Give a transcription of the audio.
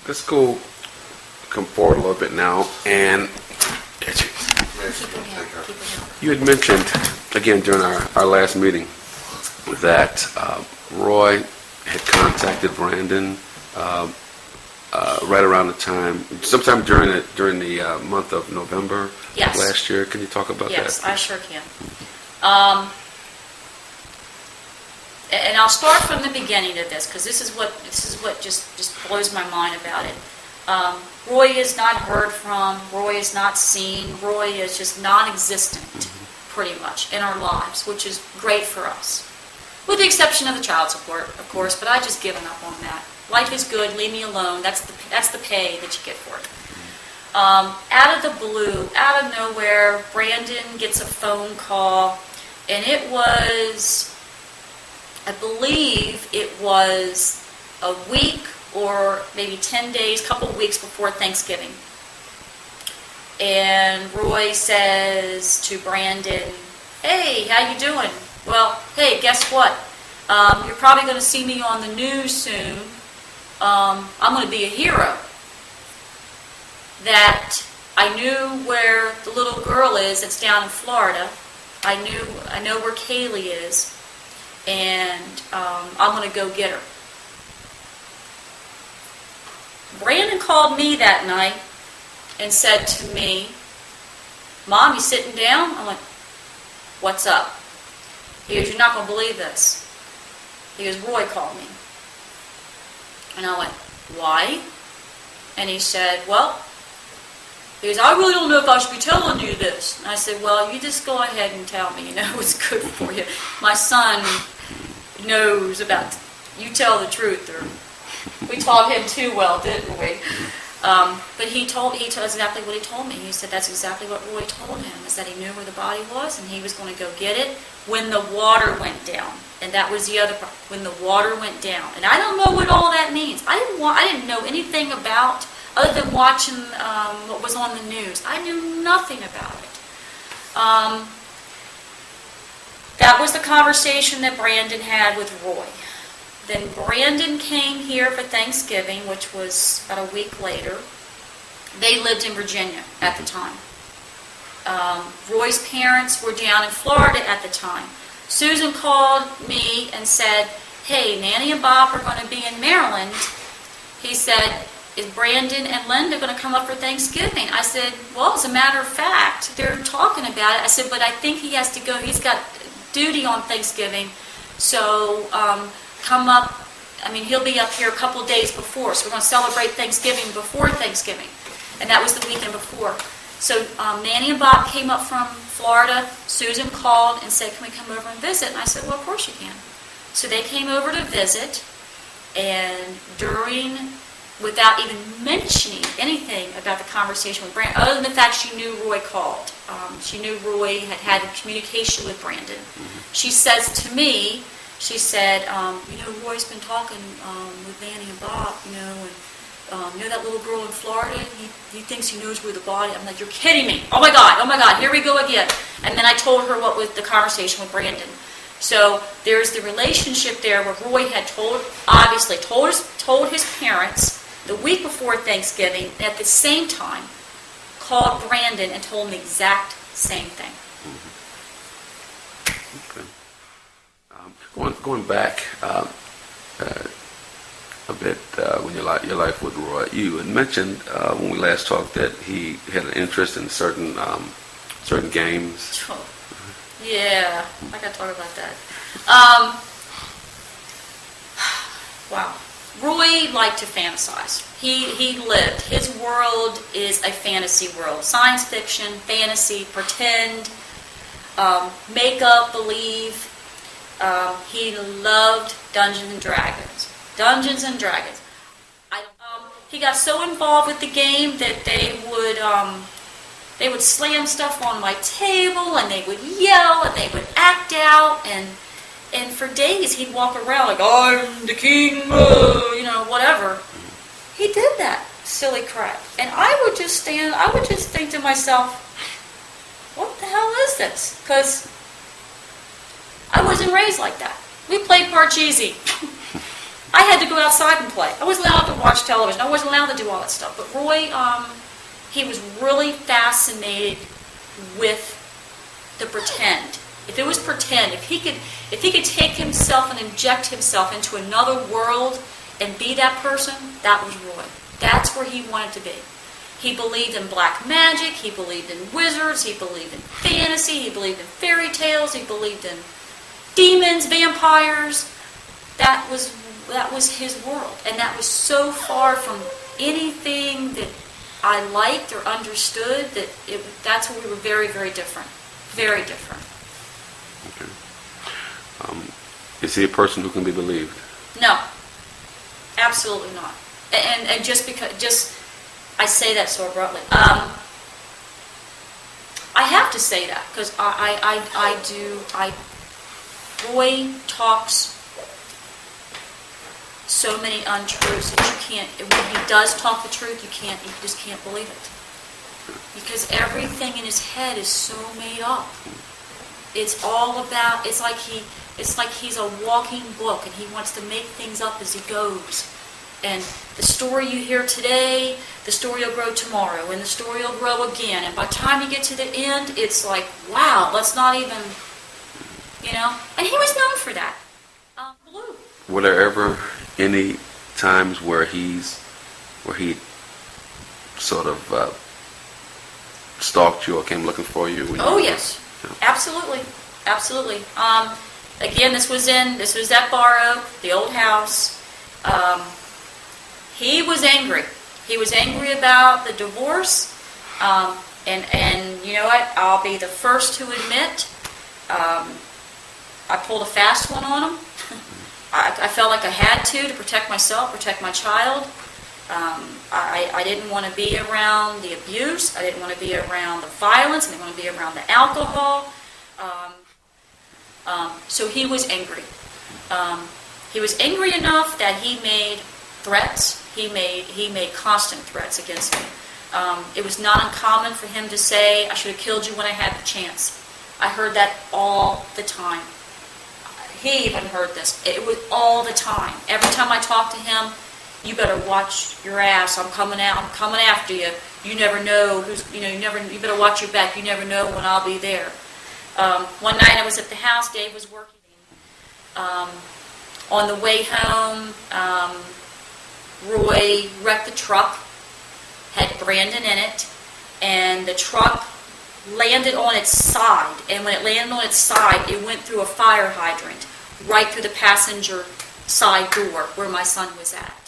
let's come forward a little bit now. And you had mentioned, again, during our last meeting, that Roy had contacted Brandon right around the time, sometime during the month of November Yes. last year. Can you talk about that? Yes, I sure can. And I'll start from the beginning of this, because this is what just blows my mind about it. Roy is not heard from. Roy is not seen. Roy is just non-existent, pretty much, in our lives, which is great for us. With the exception of the child support, of course, but I've just given up on that. Life is good, leave me alone. That's the pay that you get for it. Out of the blue, out of nowhere, Brandon gets a phone call, and it was, I believe it was a week or maybe 10 days, couple of weeks before Thanksgiving. And Roy says to Brandon, "Hey, how you doing? Well, hey, guess what? You're probably going to see me on the news soon. I'm going to be a hero. That I knew where the little girl is that's down in Florida. I know where Kaylee is, and I'm going to go get her." Brandon called me that night and said to me, "Mom, you sitting down?" I went, "What's up?" He goes, "You're not going to believe this." He goes, "Roy called me." And I went, "Why?" And he said, "Well," he goes, "I really don't know if I should be telling you this." And I said, "Well, you just go ahead and tell me. You know, it's good for you. My son knows about, you tell the truth." Or we taught him too well, didn't we? But he told exactly what he told me. He said that's exactly what Roy told him, is that he knew where the body was and he was going to go get it when the water went down. And that was the other part, when the water went down. And I don't know what all that means. I didn't know anything about, other than watching what was on the news. I knew nothing about it. That was the conversation that Brandon had with Roy. Then Brandon came here for Thanksgiving, which was about a week later. They lived in Virginia at the time. Roy's parents were down in Florida at the time. Susan called me and said, "Hey, Nanny and Bob are going to be in Maryland." He said, "Is Brandon and Linda going to come up for Thanksgiving?" I said, "Well, as a matter of fact, they're talking about it." I said, "But I think he has to go. He's got duty on Thanksgiving. So come up. I mean, he'll be up here a couple days before. So we're going to celebrate Thanksgiving before Thanksgiving." And that was the weekend before. So Nanny and Bob came up from Florida. Susan called and said, "Can we come over and visit?" And I said, "Well, of course you can." So they came over to visit. And without even mentioning anything about the conversation with Brandon, other than the fact she knew Roy called. She knew Roy had communication with Brandon. She says to me, she said, "Roy's been talking with Nanny and Bob, and that little girl in Florida? He thinks he knows where the body." I'm like, "You're kidding me. Oh my God, here we go again." And then I told her what was the conversation with Brandon. So there's the relationship there where Roy had told his parents the week before Thanksgiving, and at the same time called Brandon and told him the exact same thing. Okay. Going back a bit, when your life with Roy, you had mentioned when we last talked that he had an interest in certain games. Yeah, I got to talk about that. Wow. Roy liked to fantasize. He lived. His world is a fantasy world. Science fiction, fantasy, pretend, make up, believe. He loved Dungeons and Dragons. Dungeons and Dragons. He got so involved with the game that they would slam stuff on my table, and they would yell, and they would act out, and for days he'd walk around like, "I'm the king," whatever. He did that silly crap, and I would just think to myself, "What the hell is this?" Because I wasn't raised like that. We played Parcheesi. I had to go outside and play. I wasn't allowed to watch television. I wasn't allowed to do all that stuff. But Roy, he was really fascinated with the pretend. If it was pretend, if he could take himself and inject himself into another world and be that person, that was Roy. That's where he wanted to be. He believed in black magic, he believed in wizards, he believed in fantasy, he believed in fairy tales, he believed in demons, vampires. That was his world. And that was so far from anything that I liked or understood that that's where we were very, very different. Very different. Okay. Is he a person who can be believed? No. Absolutely not. And just because, I say that so abruptly. I have to say that because Roy talks so many untruths that you can't, when he does talk the truth, you just can't believe it. Because everything in his head is so made up. It's all about, it's like he's a walking book and he wants to make things up as he goes. And the story you hear today, the story will grow tomorrow, and the story will grow again. And by the time you get to the end, it's like, wow, let's not even, And he was known for that. Blue. Were there ever any times where he sort of stalked you or came looking for you? Oh yes, absolutely, absolutely. Again, this was at Bar Oak, the old house. He was angry. He was angry about the divorce, and you know what? I'll be the first to admit, I pulled a fast one on him. I felt like I had to protect myself, protect my child. I didn't want to be around the abuse. I didn't want to be around the violence. I didn't want to be around the alcohol. So he was angry. He was angry enough that he made threats. He made constant threats against me. It was not uncommon for him to say, "I should have killed you when I had the chance." I heard that all the time. He even heard this. It was all the time. Every time I talked to him, "You better watch your ass. I'm coming out. I'm coming after you. You never know who's. You better watch your back. You never know when I'll be there." One night I was at the house. Dave was working. On the way home, Roy wrecked the truck. Had Brandon in it, and the truck landed on its side. And when it landed on its side, it went through a fire hydrant right through the passenger side door where my son was at.